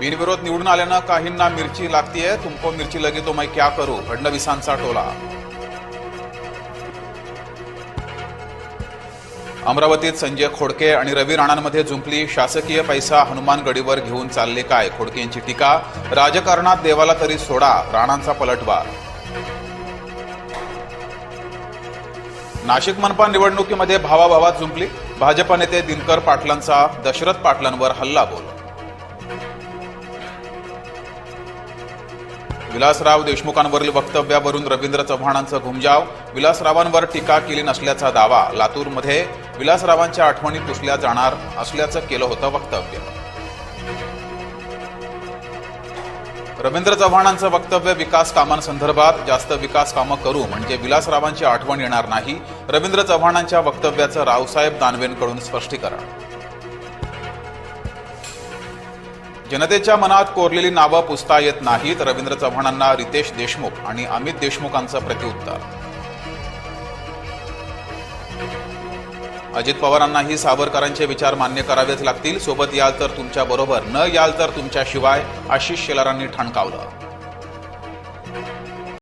बिनविरोध निवडून आल्यानं काहींना मिरची लागतीये, तुमको मिरची लगी तो मैं क्या करू, फडणवीसांचा टोला. अमरावतीत संजय खोडके आणि रवी राणांमध्ये जुंपली. शासकीय पैसा हनुमानगडीवर घेऊन चालले काय, खोडके यांची टीका. राजकारणात देवाला तरी सोडा, राणांचा पलटवार. नाशिक मनपा निवडणुकीमध्ये भावाभावात जुंपली. भाजप नेते दिनकर पाटलांचा दशरथ पाटलांवर हल्लाबोल. विलासराव देशमुखांवरील वक्तव्यावरून रवींद्र चव्हाणांचं घुमजाव. विलासरावांवर टीका केली नसल्याचा दावा. लातूरमध्ये विलासरावांच्या आठवणी पुसल्या जाणार असल्याचं केलं होतं वक्तव्य. रवींद्र चव्हाणांचं वक्तव्य विकास कामांसंदर्भात. जास्त विकास कामं करू म्हणजे विलासरावांची आठवण येणार नाही. रवींद्र चव्हाणांच्या वक्तव्याचं रावसाहेब दानवेंकडून स्पष्टीकरण. जनतेच्या मनात कोरलेली नावं पुसता येत नाहीत. रवींद्र चव्हाणांना रितेश देशमुख आणि अमित देशमुखांचं प्रत्युत्तर. अजित पवारांनाही सावरकरांचे विचार मान्य करावेच लागतील. सोबत याल तर तुमच्या बरोबर, न याल तर तुमच्याशिवाय, आशिष शेलारांनी ठणकावलं.